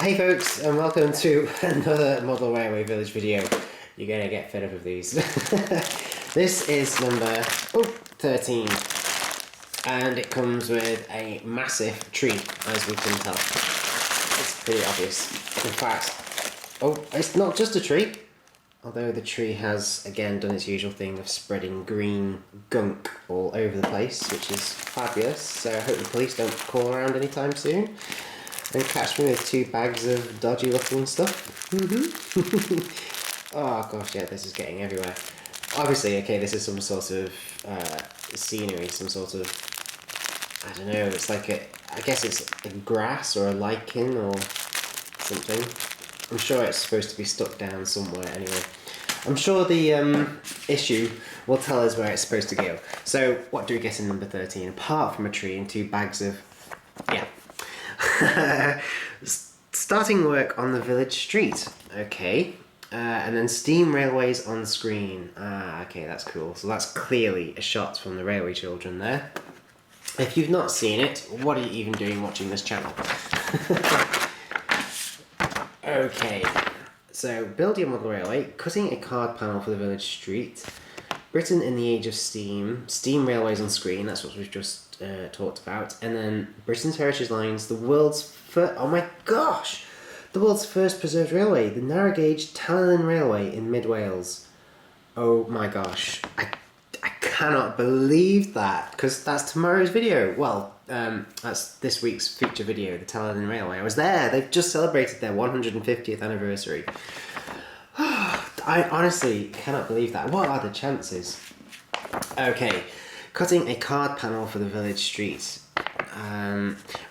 Hey folks, and welcome to another Model Railway Village video. You're gonna get fed up of these. This is number 13, and it comes with a massive tree, as we can tell. It's pretty obvious. In fact, it's not just a tree, although the tree has again done its usual thing of spreading green gunk all over the place, which is fabulous. So I hope the police don't call around anytime soon and catch me with 2 bags of dodgy looking stuff. Oh gosh, yeah, this is getting everywhere. Obviously, okay, this is some sort of scenery, some sort of, I don't know, it's like I guess it's a grass or a lichen or something. I'm sure it's supposed to be stuck down somewhere anyway. I'm sure the issue will tell us where it's supposed to go. So what do we get in number 13 apart from a tree and 2 bags of, yeah. Starting work on the village street, okay, and then steam railways on screen. Okay, that's cool. So that's clearly a shot from the Railway Children there. If you've not seen it, what are you even doing watching this channel? Okay, so build your model railway, cutting a card panel for the village street, Britain in the age of steam, steam railways on screen, that's what we've just talked about, and then Britain's heritage lines, the world's first, oh my gosh, the world's first preserved railway, the narrow gauge Talyllyn Railway in mid Wales. Oh my gosh, I cannot believe that, because that's tomorrow's video. Well, that's this week's feature video, the Talyllyn Railway. I was there. They've just celebrated their 150th anniversary. I honestly cannot believe that. What are the chances? Okay, cutting a card panel for the village street.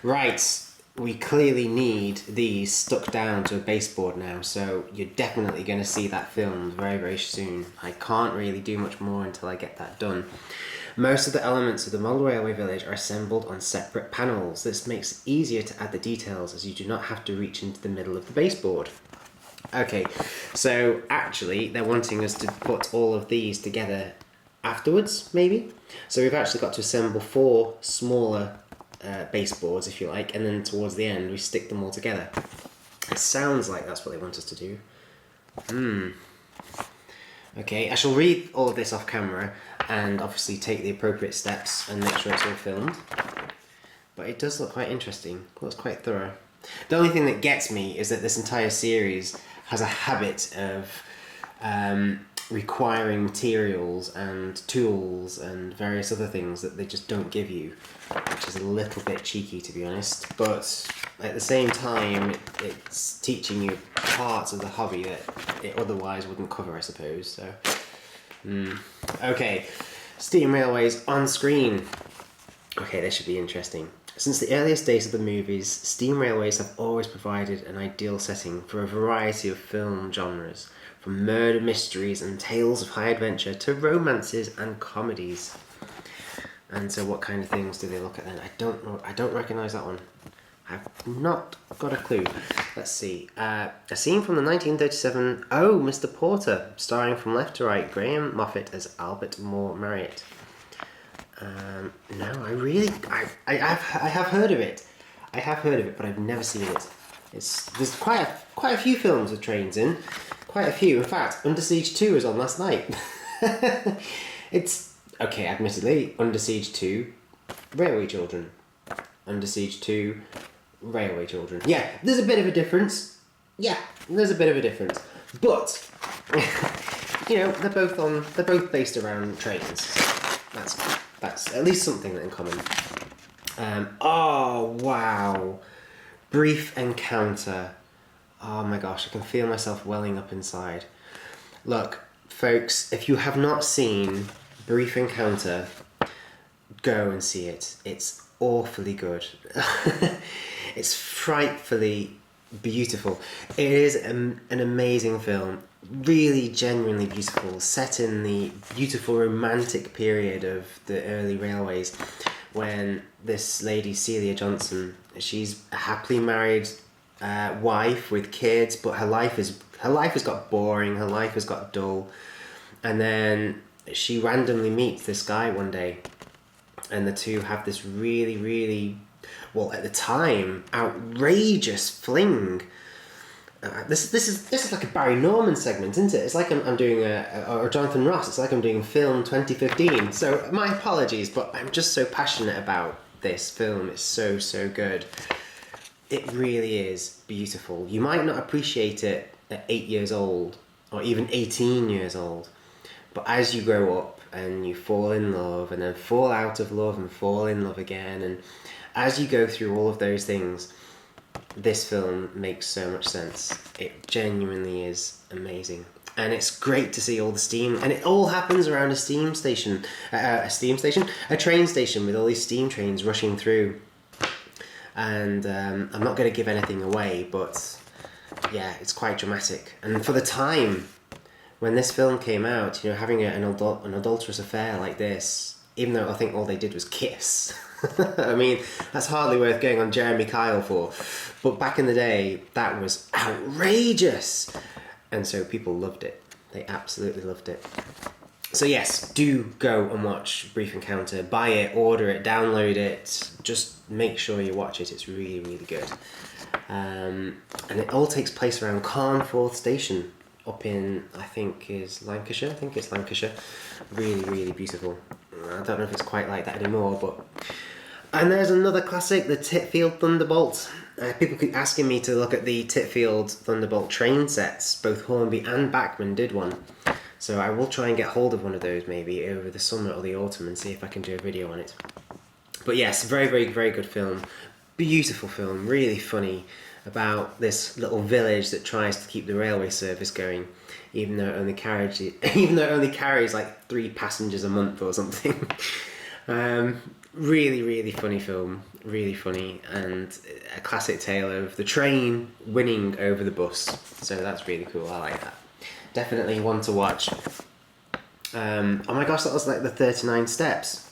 Right, we clearly need these stuck down to a baseboard now, so you're definitely going to see that filmed very, very soon. I can't really do much more until I get that done. Most of the elements of the model railway village are assembled on separate panels. This makes it easier to add the details as you do not have to reach into the middle of the baseboard. Okay, so actually they're wanting us to put all of these together afterwards, maybe? So we've actually got to assemble 4 smaller baseboards, if you like, and then towards the end we stick them all together. It sounds like that's what they want us to do. Okay, I shall read all of this off camera and obviously take the appropriate steps and make sure it's all filmed. But it does look quite interesting. It looks quite thorough. The only thing that gets me is that this entire series has a habit of requiring materials and tools and various other things that they just don't give you, which is a little bit cheeky, to be honest, but at the same time it's teaching you parts of the hobby that it otherwise wouldn't cover, I suppose. So okay, steam railways on screen. Okay, this should be interesting. Since the earliest days of the movies, steam railways have always provided an ideal setting for a variety of film genres, from murder mysteries and tales of high adventure to romances and comedies. And so what kind of things do they look at then? I don't know. I don't recognise that one. I've not got a clue. Let's see. A scene from the 1937 Oh, Mr. Porter, starring from left to right Graham Moffat as Albert Moore Marriott. No, I have heard of it. I have heard of it, but I've never seen it. There's quite a few films with trains in. Quite a few. In fact, Under Siege 2 was on last night. It's, okay, admittedly, Under Siege 2, Railway Children. Under Siege 2, Railway Children. Yeah, there's a bit of a difference. Yeah, there's a bit of a difference. But, you know, they're both based around trains. That's at least something in common. Oh, wow. Brief Encounter. Oh my gosh, I can feel myself welling up inside. Look, folks, if you have not seen Brief Encounter, go and see it. It's awfully good. It's frightfully beautiful. It is an amazing film. Really genuinely beautiful, set in the beautiful romantic period of the early railways, when this lady Celia Johnson, she's a happily married wife with kids, but her life has got boring, her life has got dull, and then she randomly meets this guy one day, and the two have this really, really well, at the time, outrageous fling. This is like a Barry Norman segment, isn't it? It's like I'm doing or Jonathan Ross. It's like I'm doing film 2015. So my apologies, but I'm just so passionate about this film. It's so good. It really is beautiful. You might not appreciate it at 8 years old or even 18 years old, but as you grow up and you fall in love and then fall out of love and fall in love again, and as you go through all of those things, this film makes so much sense. It genuinely is amazing. And it's great to see all the steam, and it all happens around a train station with all these steam trains rushing through. And I'm not going to give anything away, but yeah, it's quite dramatic. And for the time when this film came out, you know, having an adulterous affair like this, even though I think all they did was kiss. I mean, that's hardly worth going on Jeremy Kyle for. But back in the day, that was outrageous. And so people loved it. They absolutely loved it. So yes, do go and watch Brief Encounter. Buy it, order it, download it. Just make sure you watch it. It's really, really good. And it all takes place around Carnforth Station up in, I think it's Lancashire. Really, really beautiful. I don't know if it's quite like that anymore, but... And there's another classic, the Titfield Thunderbolt. People keep asking me to look at the Titfield Thunderbolt train sets. Both Hornby and Bachmann did one. So I will try and get hold of one of those maybe over the summer or the autumn and see if I can do a video on it. But yes, very, very, very good film. Beautiful film, really funny, about this little village that tries to keep the railway service going, even though it only carries like 3 passengers a month or something. Really, really funny film, really funny, and a classic tale of the train winning over the bus. So that's really cool. I like that. Definitely one to watch. Oh my gosh, that was like the 39 Steps.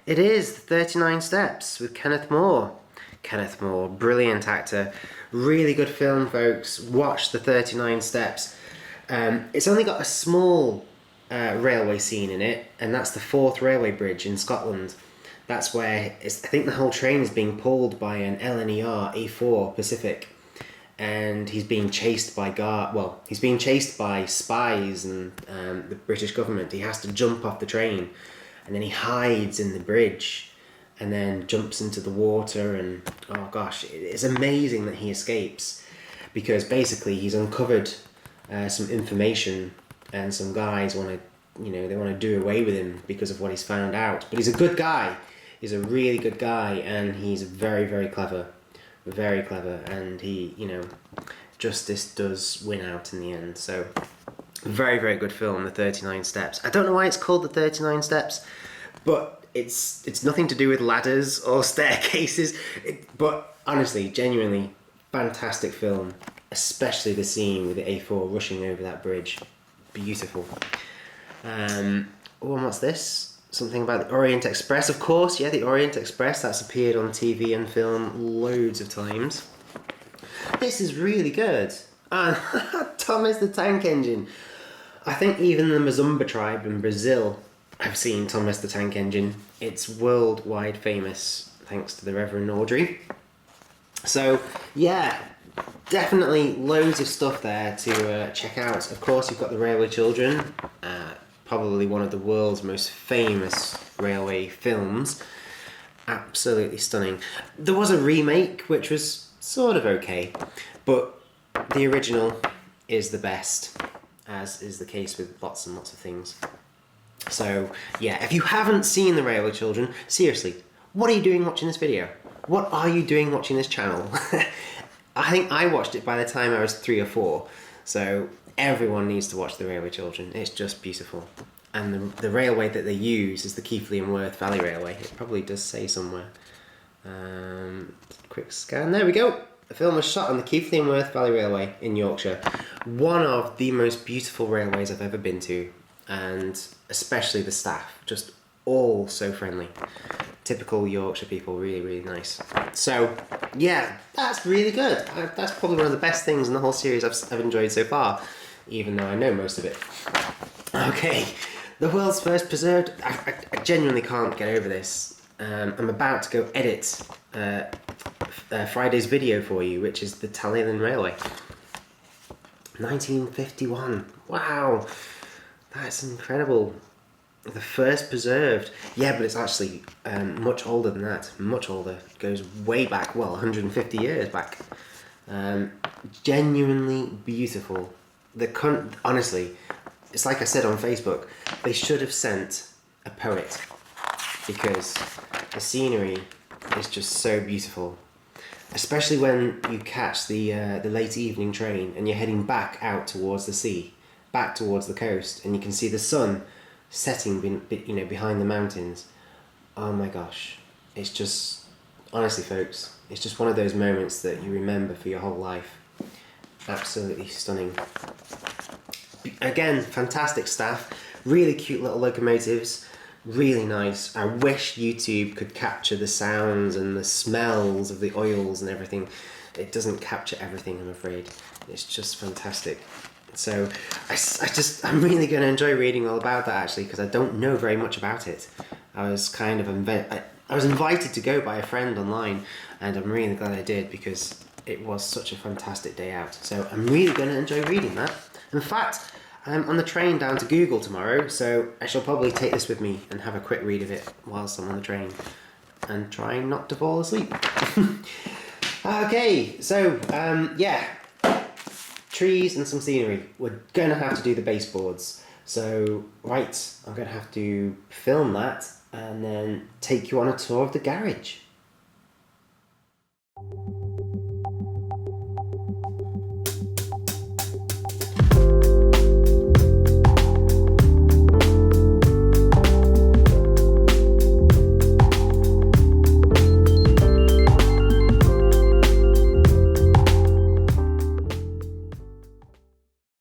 It is the 39 Steps with Kenneth More. Kenneth More, brilliant actor. Really good film, folks. Watch the 39 Steps. It's only got a small railway scene in it, and that's the Forth Railway Bridge in Scotland. That's where I think the whole train is being pulled by an LNER A4 Pacific, and he's being chased by he's being chased by spies and the British government. He has to jump off the train, and then he hides in the bridge, and then jumps into the water, and oh gosh, it's amazing that he escapes, because basically he's uncovered some information, and some guys want to do away with him because of what he's found out. But he's a good guy. He's a really good guy, and he's very, very clever. Very clever, and justice does win out in the end. So, very, very good film, The 39 Steps. I don't know why it's called The 39 Steps, but it's nothing to do with ladders or staircases. But honestly, genuinely, fantastic film, especially the scene with the A4 rushing over that bridge. Beautiful. And what's this? Something about the Orient Express, of course. Yeah, the Orient Express. That's appeared on TV and film loads of times. This is really good. And Thomas the Tank Engine. I think even the Mazumba tribe in Brazil have seen Thomas the Tank Engine. It's worldwide famous, thanks to the Reverend Audrey. So, yeah, definitely loads of stuff there to check out. Of course, you've got The Railway Children, probably one of the world's most famous railway films. Absolutely stunning. There was a remake which was sort of okay, but the original is the best, as is the case with lots and lots of things. So yeah, if you haven't seen The Railway Children, seriously, what are you doing watching this video? What are you doing watching this channel? I think I watched it by the time I was 3 or 4, so everyone needs to watch The Railway Children. It's just beautiful. And the railway that they use is the Keighley and Worth Valley Railway. It probably does say somewhere. Quick scan. There we go. The film was shot on the Keighley and Worth Valley Railway in Yorkshire. One of the most beautiful railways I've ever been to. And especially the staff. Just all so friendly. Typical Yorkshire people. Really, really nice. So, yeah, that's really good. That's probably one of the best things in the whole series I've enjoyed so far. Even though I know most of it. Okay. The world's first preserved... I genuinely can't get over this. I'm about to go edit Friday's video for you, which is the Talyllyn Railway. 1951. Wow, that's incredible. The first preserved. Yeah, but it's actually much older than that. Much older. It goes way back, well, 150 years back. Genuinely beautiful. Honestly, it's like I said on Facebook, they should have sent a poet, because the scenery is just so beautiful. Especially when you catch the late evening train and you're heading back out towards the sea, back towards the coast, and you can see the sun setting behind the mountains. Oh my gosh, it's just, honestly folks, it's just one of those moments that you remember for your whole life. Absolutely stunning. Again, fantastic staff, really cute little locomotives, really nice. I wish YouTube could capture the sounds and the smells of the oils and everything. It doesn't capture everything, I'm afraid. It's just fantastic. So I'm really going to enjoy reading all about that, actually, because I don't know very much about it. I was kind of I was invited to go by a friend online, and I'm really glad I did, because it was such a fantastic day out. So I'm really going to enjoy reading that. In fact, I'm on the train down to Google tomorrow, so I shall probably take this with me and have a quick read of it whilst I'm on the train, and try not to fall asleep. Okay, so yeah. Trees and some scenery. We're going to have to do the baseboards. So, right, I'm going to have to film that and then take you on a tour of the garage.